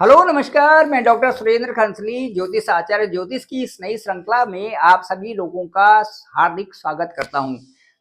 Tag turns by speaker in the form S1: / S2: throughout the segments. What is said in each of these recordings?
S1: Hello नमस्कार, मैं doctor Surendra खंसली ज्योतिष आचार्य ज्योतिष की इस नई श्रृंखला में आप सभी लोगों का हार्दिक स्वागत करता हूं।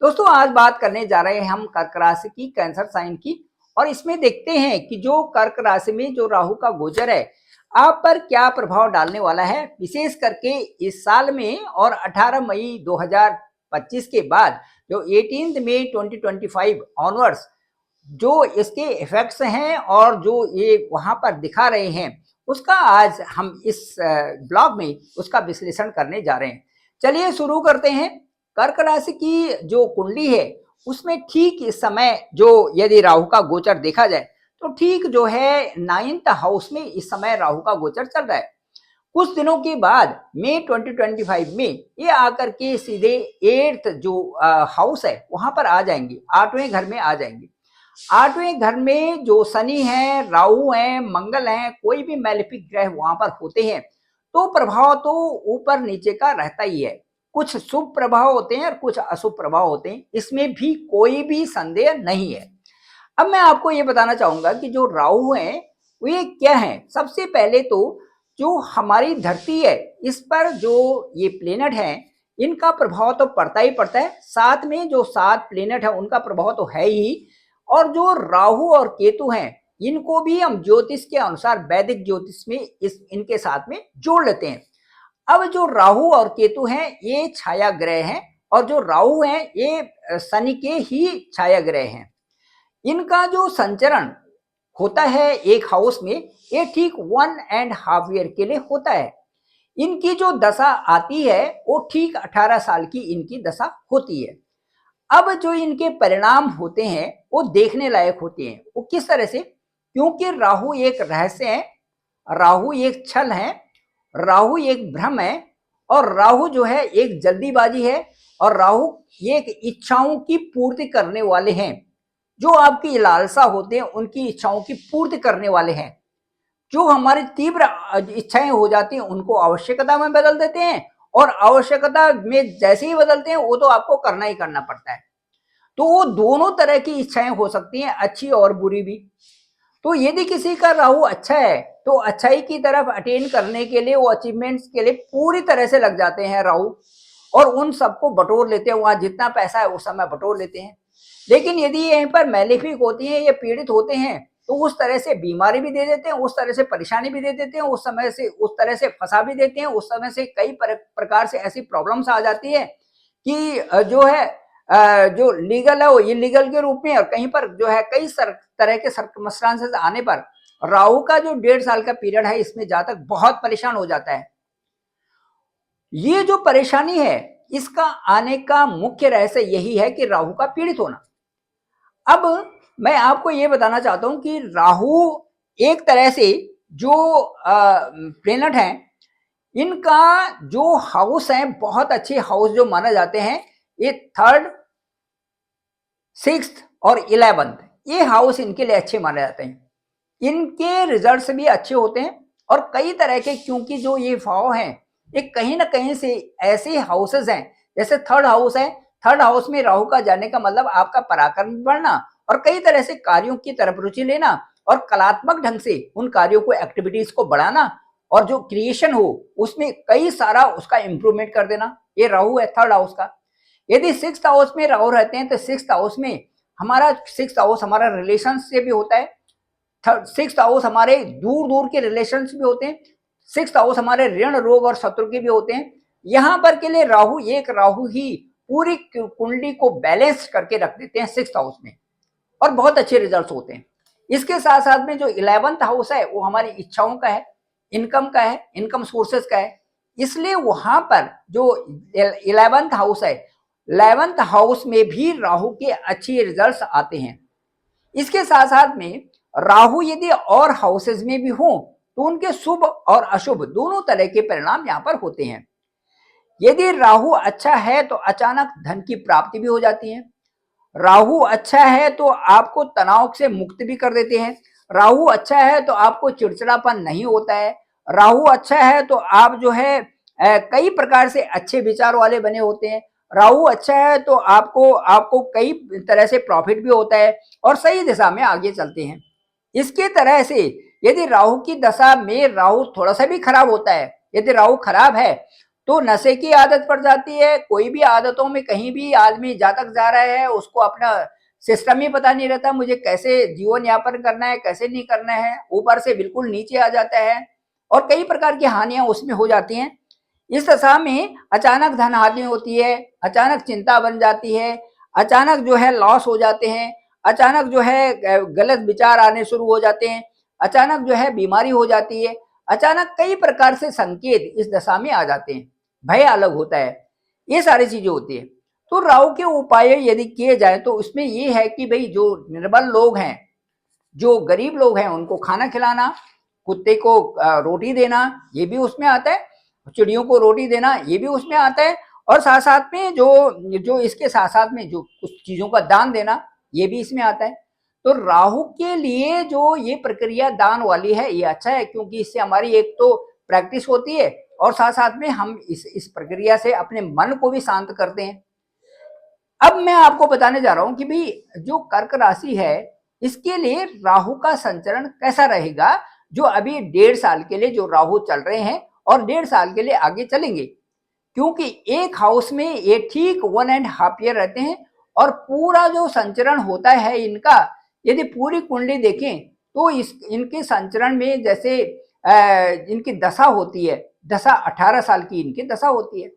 S1: दोस्तों, आज बात करने जा रहे हैं हम कर्क राशि की, कैंसर साइन की। और इसमें देखते हैं कि जो कर्क राशि में जो राहु का गोचर है आप पर क्या प्रभाव डालने वाला है, विशेष करके इस साल में और 18 मई 2025 के बाद जो 18 मई 2025 ऑनवर्ड्स जो इसके इफेक्ट्स हैं और जो ये वहां पर दिखा रहे हैं उसका आज हम इस ब्लॉग में उसका विश्लेषण करने जा रहे हैं। चलिए शुरू करते हैं। कर्क राशि की जो कुंडली है उसमें ठीक इस समय जो यदि राहु का गोचर देखा जाए तो ठीक जो है 9th हाउस में इस समय राहु का गोचर चल रहा है। कुछ दिनों के बाद मई 2025 में ये आकर के सीधे 8th जो हाउस है वहां पर आ जाएंगे, 8वें घर में आ जाएंगे। 8वें घर में जो शनि है, राहु है, मंगल है, कोई भी मैलेफिक ग्रह वहां पर होते हैं तो प्रभाव तो ऊपर नीचे का रहता ही है। कुछ शुभ प्रभाव होते हैं और कुछ अशुभ प्रभाव होते हैं, इसमें भी कोई भी संदेह नहीं है। अब मैं आपको ये बताना चाहूंगा कि जो राहु है वो ये क्या है। सबसे पहले तो जो हमारी धरती है इस पर जो ये प्लेनेट है इनका प्रभाव तो पड़ता ही पड़ता है, साथ में जो 7 प्लेनेट है उनका प्रभाव तो है ही। और जो राहु और केतु हैं इनको भी हम ज्योतिष के अनुसार, वैदिक ज्योतिष में इनके साथ में जोड़ लेते हैं। अब जो राहु और केतु हैं ये छाया ग्रह हैं और जो राहु हैं ये शनि के ही छाया ग्रह हैं। इनका जो संचरण होता है एक हाउस में ये ठीक 1.5 ईयर के लिए होता है। इनकी जो दशा आती है वो ठीक 18 साल की इनकी दशा होती है। अब जो इनके परिणाम होते हैं वो देखने लायक होते हैं। वो किस तरह से? क्योंकि राहु एक रहस्य है, राहु एक छल है, राहु एक भ्रम है और राहु जो है एक जल्दीबाजी है और राहु एक इच्छाओं की पूर्ति करने वाले हैं। जो आपकी लालसा होते हैं उनकी इच्छाओं की पूर्ति करने वाले हैं। जो हमारी तीव्र इच्छाएं हो जाती हैं उनको आवश्यकता में बदल देते हैं और आवश्यकता में जैसे ही बदलते हैं वो तो आपको करना ही करना पड़ता है। तो वो दोनों तरह की इच्छाएं हो सकती हैं, अच्छी और बुरी भी। तो यदि किसी का राहु अच्छा है तो अच्छाई की तरफ अटेन करने के लिए, वो अचीवमेंट्स के लिए पूरी तरह से लग जाते हैं राहु और उन सबको बटोर लेते हैं। वहां जितना पैसा है उस समय बटोर लेते हैं। लेकिन यदि यहीं पर मैलेफिक होती हैं, ये पीड़ित होते हैं तो उस तरह से बीमारी भी दे देते हैं, उस तरह से परेशानी भी दे देते हैं, उस समय से उस तरह से फंसा भी देते हैं, उस समय से कई प्रकार से ऐसी प्रॉब्लम्स आ जाती है कि जो है जो लीगल है वो इलीगल के रूप में, और कहीं पर जो है कई तरह के सर्कमस्टांसेस आने पर राहु का जो 1.5 साल का पीरियड है इसमें जातक बहुत परेशान हो जाता है। ये जो परेशानी है इसका आने का मुख्य रहस्य यही है कि राहु का पीड़ित होना। अब मैं आपको ये बताना चाहता हूं कि राहु एक तरह से जो प्लेनेट है इनका जो हाउस है बहुत अच्छे हाउस जो माने जाते हैं, ये 3rd, 6th और 11th ये हाउस इनके लिए अच्छे माने जाते हैं। इनके रिजल्ट्स भी अच्छे होते हैं और कई तरह के, क्योंकि जो ये भाव हैं ये कहीं ना कहीं से ऐसे हाउसेस हैं, जैसे 3rd हाउस है। 3rd हाउस में राहु का जाने का मतलब आपका पराक्रम बढ़ना और कई तरह से कार्यों की तरफ रुचि लेना और कलात्मक ढंग से उन कार्यों को, एक्टिविटीज को बढ़ाना और जो क्रिएशन हो उसमें कई सारा उसका इंप्रूवमेंट कर देना। ये राहु है 3rd हाउस का। यदि 6th हाउस में राहु रहते हैं तो 6th हाउस में हमारा 6th हाउस हमारा रिलेशन से भी होता है। 6th हाउस हमारे दूर दूर के रिलेशन भी होते हैं। 6th हाउस हमारे ऋण, रोग और शत्रु के भी होते हैं। यहां पर के लिए राहु, एक राहु ही पूरी कुंडली को बैलेंस करके रख देते हैं 6th हाउस में और बहुत अच्छे रिजल्ट्स होते हैं। इसके साथ साथ में जो 11th हाउस है वो हमारी इच्छाओं का है, इनकम का है, इनकम सोर्सेस का है। इसलिए वहां पर जो 11th हाउस है, 11th हाउस में भी राहु के अच्छे रिजल्ट्स आते हैं। इसके साथ साथ में राहु यदि और हाउसेज में भी हो तो उनके शुभ और अशुभ दोनों तरह के परिणाम यहाँ पर होते हैं। यदि राहु अच्छा है तो अचानक धन की प्राप्ति भी हो जाती है। राहु अच्छा है तो आपको तनाव से मुक्त भी कर देते हैं। राहु अच्छा है तो आपको चिड़चिड़ापन नहीं होता है। राहु अच्छा है तो आप जो है कई प्रकार से अच्छे विचार वाले बने होते हैं। राहु अच्छा है तो आपको आपको कई तरह से प्रॉफिट भी होता है और सही दिशा में आगे चलते हैं। इसके तरह से यदि राहु की दशा में राहु थोड़ा सा भी खराब होता है, यदि राहु खराब है तो नशे की आदत पड़ जाती है। कोई भी आदतों में कहीं भी आदमी जातक जा रहा है, उसको अपना सिस्टम ही पता नहीं रहता, मुझे कैसे जीवन यापन करना है, कैसे नहीं करना है, ऊपर से बिल्कुल नीचे आ जाता है और कई प्रकार की हानियां उसमें हो जाती हैं। इस दशा में अचानक धन हानि होती है, अचानक चिंता बन जाती है, अचानक जो है लॉस हो जाते हैं, अचानक जो है गलत विचार आने शुरू हो जाते हैं, अचानक जो है बीमारी हो जाती है, अचानक कई प्रकार से संकेत इस दशा में आ जाते हैं, भय अलग होता है, ये सारी चीजें होती है। तो राहु के उपाय यदि किए जाए तो उसमें ये है कि भाई जो निर्बल लोग हैं, जो गरीब लोग हैं, उनको खाना खिलाना, कुत्ते को रोटी देना, ये भी उसमें आता है, चिड़ियों को रोटी देना, ये भी उसमें आता है, और साथ साथ में जो जो इसके साथ साथ में जो कुछ चीजों का दान देना, ये भी इसमें आता है। तो राहु के लिए जो ये प्रक्रिया दान वाली है ये अच्छा है, क्योंकि इससे हमारी एक तो प्रैक्टिस होती है और साथ साथ में हम इस प्रक्रिया से अपने मन को भी शांत करते हैं। अब मैं आपको बताने जा रहा हूं कि भाई जो कर्क राशि है इसके लिए राहु का संचरण कैसा रहेगा, जो अभी 1.5 साल के लिए जो राहु चल रहे हैं और 1.5 साल के लिए आगे चलेंगे, क्योंकि एक हाउस में ये ठीक 1.5 ईयर रहते हैं और पूरा जो संचरण होता है इनका, यदि पूरी कुंडली देखें तो इनके संचरण में जैसे इनकी दशा होती है, दशा 18 साल की इनकी दशा होती है,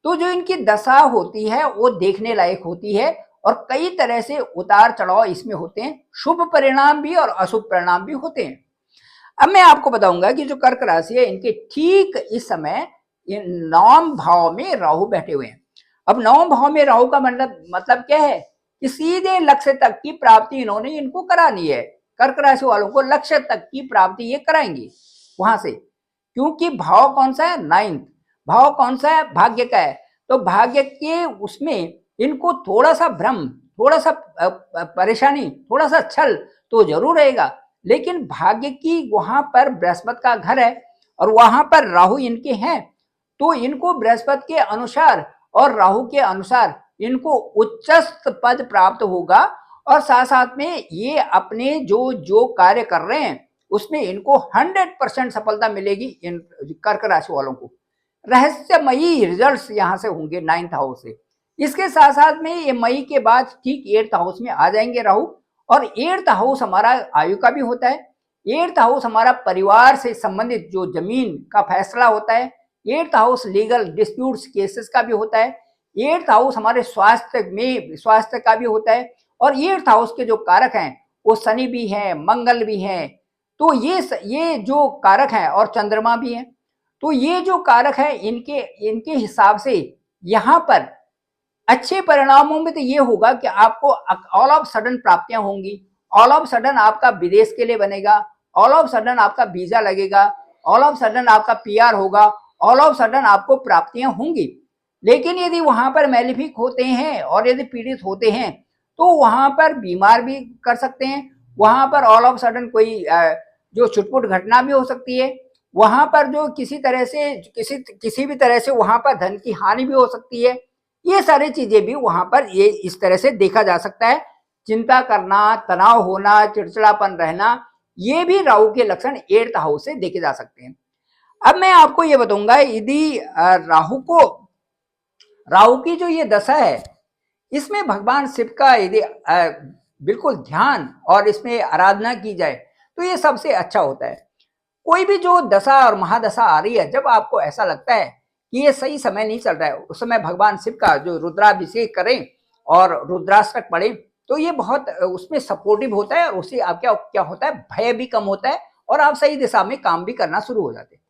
S1: तो जो इनकी दशा होती है वो देखने लायक होती है और कई तरह से उतार चढ़ाव इसमें होते हैं, शुभ परिणाम भी और अशुभ परिणाम भी होते हैं। अब मैं आपको बताऊंगा कि जो कर्क राशि है इनके ठीक इस समय नवम भाव में राहु बैठे हुए हैं। अब नवम भाव में राहु का मतलब क्या है कि सीधे लक्ष्य तक की प्राप्ति इन्होंने इनको करानी है। कर्क राशि वालों को लक्ष्य तक की प्राप्ति ये कराएंगे वहां से, क्योंकि भाव कौन सा है, 9th भाव कौन सा है, भाग्य का है। तो भाग्य के उसमें इनको थोड़ा सा भ्रम, थोड़ा सा परेशानी, थोड़ा सा छल तो जरूर रहेगा, लेकिन भाग्य की वहां पर बृहस्पति का घर है और वहां पर राहु इनके हैं, तो इनको बृहस्पति के अनुसार और राहु के अनुसार इनको उच्चस्थ पद प्राप्त होगा और साथ साथ में ये अपने जो जो कार्य कर रहे हैं उसमें इनको 100% सफलता मिलेगी। इन कर्क राशि वालों को रहस्यमयी रिजल्ट्स यहां से होंगे 9th हाउस से। इसके साथ साथ में ये मई के बाद ठीक 8th हाउस में आ जाएंगे राहु, और 8th हाउस हमारा आयु का भी होता है, 8th हाउस हमारा परिवार से संबंधित जो जमीन का फैसला होता है, 8th house legal disputes cases का भी होता है, 8th हाउस हमारे स्वास्थ्य का भी होता है, और 8th हाउस के जो कारक हैं वो शनि भी हैं, मंगल भी हैं, तो ये जो कारक हैं और चंद्रमा भी हैं, तो ये जो कारक है इनके इनके हिसाब से यहाँ पर अच्छे परिणामों में तो ये होगा कि आपको ऑल ऑफ सडन प्राप्तियां होंगी, ऑल ऑफ सडन आपका विदेश के लिए बनेगा, ऑल ऑफ सडन आपका वीजा लगेगा, ऑल ऑफ सडन आपका पीआर होगा, ऑल ऑफ सडन आपको प्राप्तियां होंगी। लेकिन यदि वहां पर मैलिफिक होते हैं और यदि पीड़ित होते हैं तो वहां पर बीमार भी कर सकते हैं, वहां पर ऑल ऑफ सडन कोई जो छुटपुट घटना भी हो सकती है, वहां पर जो किसी तरह से किसी भी तरह से वहां पर धन की हानि भी हो सकती है। ये सारी चीजें भी वहां पर ये इस तरह से देखा जा सकता है। चिंता करना, तनाव होना, चिड़चिड़ापन रहना, ये भी राहु के लक्षण 8th हाउस से देखे जा सकते हैं। अब मैं आपको ये बताऊंगा, यदि राहु की जो ये दशा है इसमें भगवान शिव का यदि बिल्कुल ध्यान और इसमें आराधना की जाए तो ये सबसे अच्छा होता है। कोई भी जो दशा और महादशा आ रही है, जब आपको ऐसा लगता है कि ये सही समय नहीं चल रहा है, उस समय भगवान शिव का जो रुद्राभिषेक करें और रुद्राष्टक पढ़ें तो ये बहुत उसमें सपोर्टिव होता है, और उससे आप क्या होता है, भय भी कम होता है और आप सही दिशा में काम भी करना शुरू हो जाते हैं।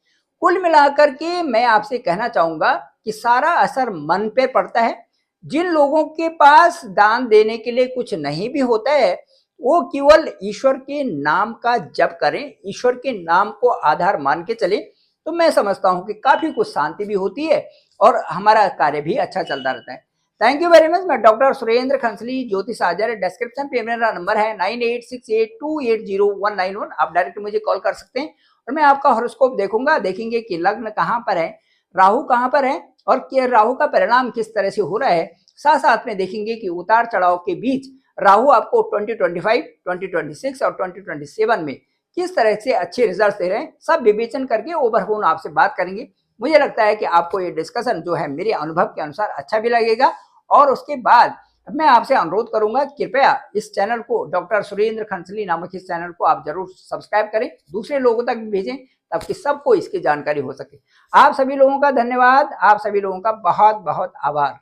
S1: कुल मिलाकर के मैं आपसे कहना चाहूंगा कि सारा असर मन पे पड़ता है। जिन लोगों के पास दान देने के लिए कुछ नहीं भी होता है वो केवल ईश्वर के नाम का जप करें, ईश्वर के नाम को आधार मान के चलें, तो मैं समझता हूं कि काफी कुछ शांति भी होती है और हमारा कार्य भी अच्छा चलता रहता है। Thank you very much. मैं डॉक्टर सुरेंद्र खंसली, ज्योतिष आचार्य। डिस्क्रिप्शन पे मेरा नंबर है 9868280191। आप डायरेक्ट मुझे कॉल कर सकते हैं और मैं आपका हॉरोस्कोप देखूंगा, देखेंगे कि लग्न कहाँ पर है, राहु कहाँ पर है और राहु का परिणाम किस तरह से हो रहा है। साथ साथ में देखेंगे कि उतार चढ़ाव के बीच राहु आपको 2025, 2026 और 2027 में किस तरह से अच्छे रिजल्ट दे रहे हैं, सब विवेचन करके ओवर फोन आपसे बात करेंगे। मुझे लगता है कि आपको ये डिस्कशन जो है मेरे अनुभव के अनुसार अच्छा भी लगेगा। और उसके बाद मैं आपसे अनुरोध करूंगा, कृपया इस चैनल को, डॉक्टर सुरेंद्र खंसली नामक इस चैनल को आप जरूर सब्सक्राइब करें, दूसरे लोगों तक भी भेजें ताकि सबको इसकी जानकारी हो सके। आप सभी लोगों का धन्यवाद, आप सभी लोगों का बहुत बहुत आभार।